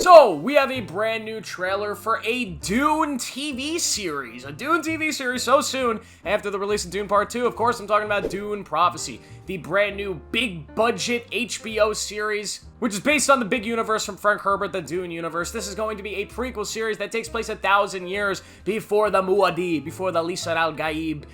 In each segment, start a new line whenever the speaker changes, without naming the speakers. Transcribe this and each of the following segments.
So, we have a brand new trailer for a Dune TV series. A Dune TV series so soon after the release of Dune Part 2. Of course, I'm talking about Dune Prophecy, the brand new big budget HBO series, which is based on the big universe from Frank Herbert, the Dune universe. This is going to be a prequel series that takes place 1,000 years before the Muad'Dib, before the Lisar al-Gaib,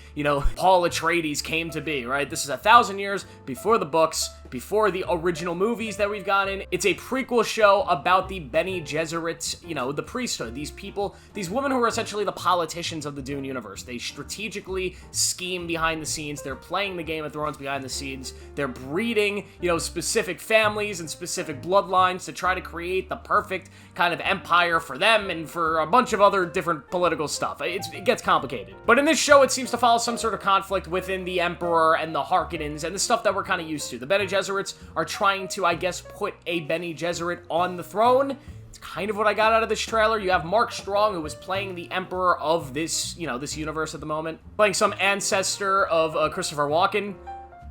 Paul Atreides came to be, right? This is 1,000 years before the books, before the original movies that we've gotten. It's a prequel show about the Bene Gesserit, the priesthood. These people, these women who are essentially the politicians of the Dune universe. They strategically scheme behind the scenes. They're playing the Game of Thrones behind the scenes. They're breeding, specific families and specific bloodlines to try to create the perfect kind of empire for them and for a bunch of other different political stuff. It gets complicated. But in this show, it seems to follow some sort of conflict within the Emperor and the Harkonnens and the stuff that we're kind of used to. The Bene Gesserits are trying to, I guess, put a Bene Gesserit on the throne. It's kind of what I got out of this trailer. You have Mark Strong, who was playing the Emperor of this, this universe at the moment, playing some ancestor of Christopher Walken.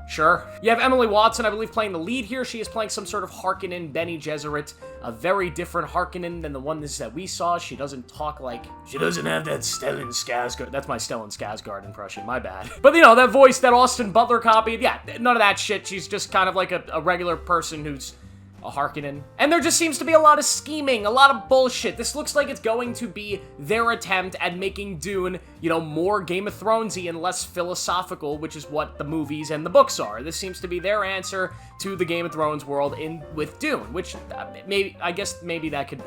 Sure. You have Emily Watson, I believe, playing the lead here. She is playing some sort of Harkonnen Bene Gesserit, a very different Harkonnen than the one that we saw. She doesn't talk like... She doesn't have that Stellan Skarsgård. That's my Stellan Skarsgård impression, my bad. But, that voice that Austin Butler copied, yeah, none of that shit. She's just kind of like a regular person who's a Harkonnen. And there just seems to be a lot of scheming, a lot of bullshit. This looks like it's going to be their attempt at making Dune, more Game of Thronesy and less philosophical, which is what the movies and the books are. This seems to be their answer to the Game of Thrones world with Dune, which maybe that could...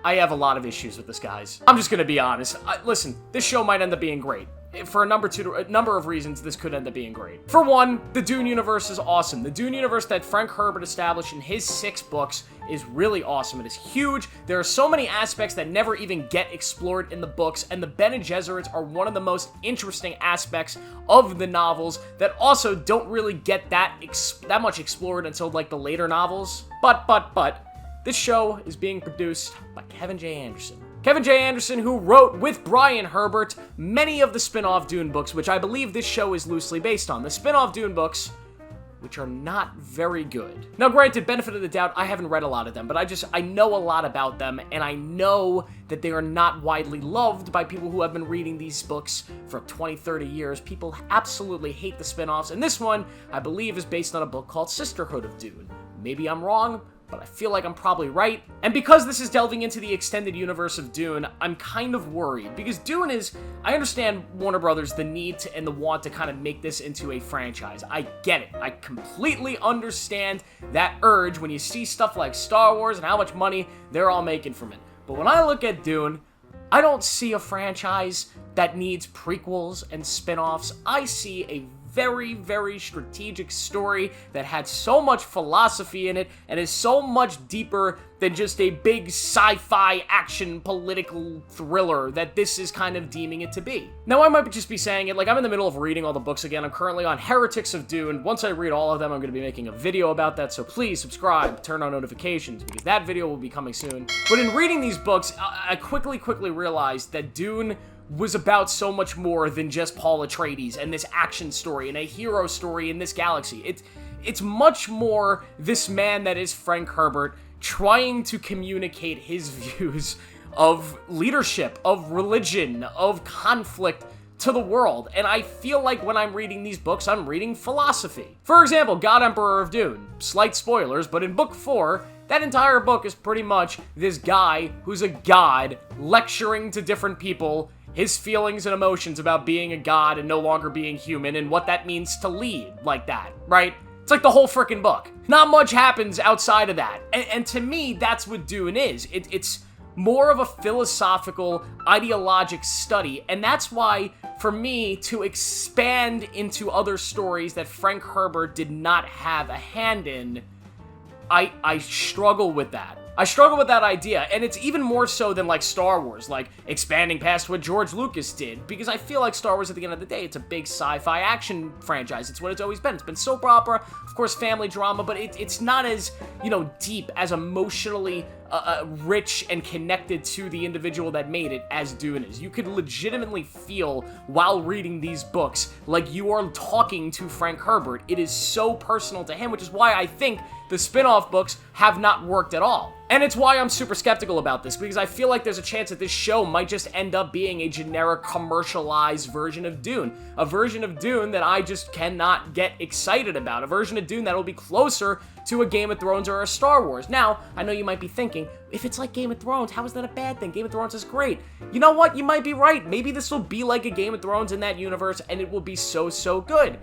I have a lot of issues with this, guys. I'm just gonna be honest. Listen, this show might end up being great. For a number of reasons, this could end up being great. For one, the Dune universe is awesome. The Dune universe that Frank Herbert established in his 6 books is really awesome. It is huge. There are so many aspects that never even get explored in the books, and the Bene Gesserits are one of the most interesting aspects of the novels that also don't really get that much explored until, the later novels. But, this show is being produced by Kevin J. Anderson. Kevin J. Anderson, who wrote, with Brian Herbert, many of the spin-off Dune books, which I believe this show is loosely based on. The spin-off Dune books, which are not very good. Now, granted, benefit of the doubt, I haven't read a lot of them, but I know a lot about them, and I know that they are not widely loved by people who have been reading these books for 20, 30 years. People absolutely hate the spin-offs, and this one, I believe, is based on a book called Sisterhood of Dune. Maybe I'm wrong, but I feel like I'm probably right. And because this is delving into the extended universe of Dune, I'm kind of worried. Because Dune is... I understand Warner Brothers, the need and the want to kind of make this into a franchise. I get it. I completely understand that urge when you see stuff like Star Wars and how much money they're all making from it. But when I look at Dune, I don't see a franchise that needs prequels and spin-offs. I see a very, very strategic story that had so much philosophy in it and is so much deeper than just a big sci-fi action political thriller that this is kind of deeming it to be. Now, I might just be saying it, I'm in the middle of reading all the books again. I'm currently on Heretics of Dune. Once I read all of them, I'm going to be making a video about that, so please subscribe, turn on notifications, because that video will be coming soon. But in reading these books, I quickly realized that Dune was about so much more than just Paul Atreides and this action story and a hero story in this galaxy. It's much more this man that is Frank Herbert trying to communicate his views of leadership, of religion, of conflict to the world. And I feel like when I'm reading these books, I'm reading philosophy. For example, God Emperor of Dune. Slight spoilers, but in book 4, that entire book is pretty much this guy who's a god lecturing to different people his feelings and emotions about being a god and no longer being human and what that means to lead like that, right? It's like the whole frickin' book. Not much happens outside of that. And to me, that's what Dune is. It's more of a philosophical, ideologic study. And that's why, for me, to expand into other stories that Frank Herbert did not have a hand in, I struggle with that. I struggle with that idea, and it's even more so than Star Wars, expanding past what George Lucas did, because I feel like Star Wars, at the end of the day, it's a big sci-fi action franchise. It's what it's always been. It's been soap opera, of course, family drama, but it's not as, deep, as emotionally rich and connected to the individual that made it as Dune is. You could legitimately feel, while reading these books, like you are talking to Frank Herbert. It is so personal to him, which is why I think the spin-off books have not worked at all. And it's why I'm super skeptical about this, because I feel like there's a chance that this show might just end up being a generic commercialized version of Dune. A version of Dune that I just cannot get excited about. A version of Dune that will be closer to a Game of Thrones or a Star Wars. Now, I know you might be thinking, if it's like Game of Thrones, how is that a bad thing? Game of Thrones is great. You know what? You might be right. Maybe this will be like a Game of Thrones in that universe, and it will be so good.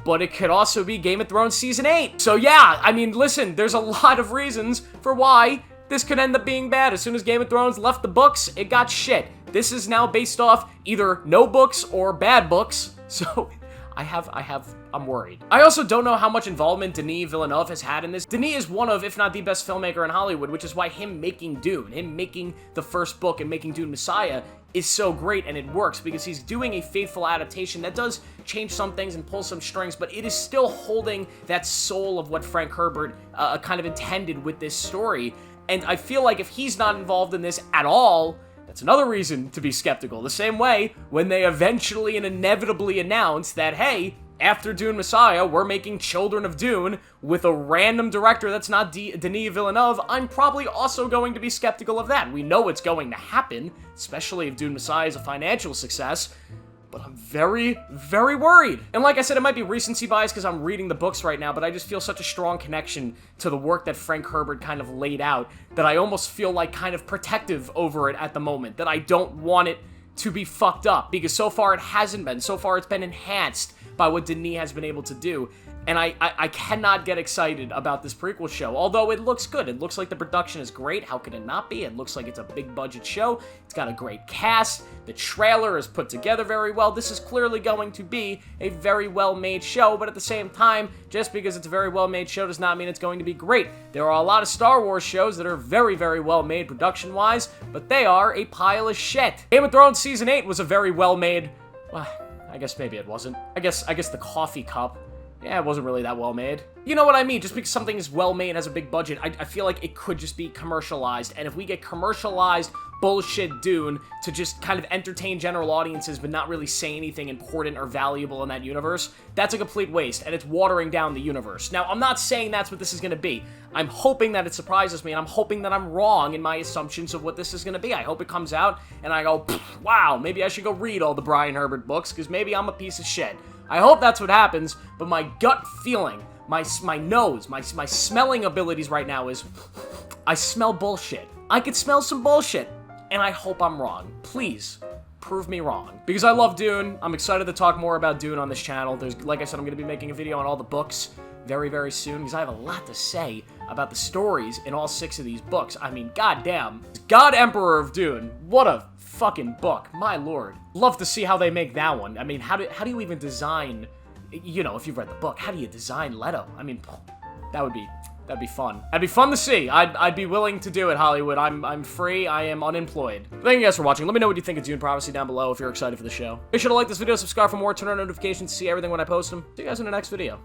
But it could also be Game of Thrones Season 8. So yeah, I mean, listen, there's a lot of reasons for why this could end up being bad. As soon as Game of Thrones left the books, it got shit. This is now based off either no books or bad books. So I'm worried. I also don't know how much involvement Denis Villeneuve has had in this. Denis is one of, if not the best filmmaker in Hollywood, which is why him making Dune, him making the first book and making Dune Messiah is so great, and it works because he's doing a faithful adaptation that does change some things and pull some strings, but it is still holding that soul of what Frank Herbert kind of intended with this story. And I feel like if he's not involved in this at all, that's another reason to be skeptical. The same way when they eventually and inevitably announce that, hey, after Dune Messiah, we're making Children of Dune with a random director that's not Denis Villeneuve, I'm probably also going to be skeptical of that. We know it's going to happen, especially if Dune Messiah is a financial success, but I'm very worried. And like I said, it might be recency bias because I'm reading the books right now, but I just feel such a strong connection to the work that Frank Herbert kind of laid out that I almost feel like kind of protective over it at the moment, that I don't want it to be fucked up, because so far it hasn't been. So far it's been enhanced by what Denis has been able to do. And I cannot get excited about this prequel show, although it looks good. It looks like the production is great. How could it not be? It looks like it's a big budget show. It's got a great cast. The trailer is put together very well. This is clearly going to be a very well-made show, but at the same time, just because it's a very well-made show does not mean it's going to be great. There are a lot of Star Wars shows that are very well-made production-wise, but they are a pile of shit. Game of Thrones Season 8 was a very well-made... Well, I guess maybe it wasn't. I guess the coffee cup. Yeah, it wasn't really that well made. You know what I mean? Just because something is well made, has a big budget, I feel like it could just be commercialized. And if we get commercialized bullshit Dune to just kind of entertain general audiences but not really say anything important or valuable in that universe, that's a complete waste, and it's watering down the universe. Now, I'm not saying that's what this is going to be. I'm hoping that it surprises me, and I'm hoping that I'm wrong in my assumptions of what this is going to be. I hope it comes out, and I go, wow, maybe I should go read all the Brian Herbert books, because maybe I'm a piece of shit. I hope that's what happens, but my gut feeling, my nose, my smelling abilities right now is, I smell bullshit. I could smell some bullshit, and I hope I'm wrong. Please, prove me wrong. Because I love Dune. I'm excited to talk more about Dune on this channel. Like I said, I'm going to be making a video on all the books very soon, because I have a lot to say about the stories in all 6 of these books. I mean, goddamn. God Emperor of Dune. What a fucking book. My lord. Love to see how they make that one. I mean, how do you even design, you know, if you've read the book, how do you design Leto? I mean, that'd be fun. That'd be fun to see. I'd be willing to do it, Hollywood. I'm free. I am unemployed. Thank you guys for watching. Let me know what you think of Dune Prophecy down below if you're excited for the show. Be sure to like this video, subscribe for more, turn on notifications to see everything when I post them. See you guys in the next video.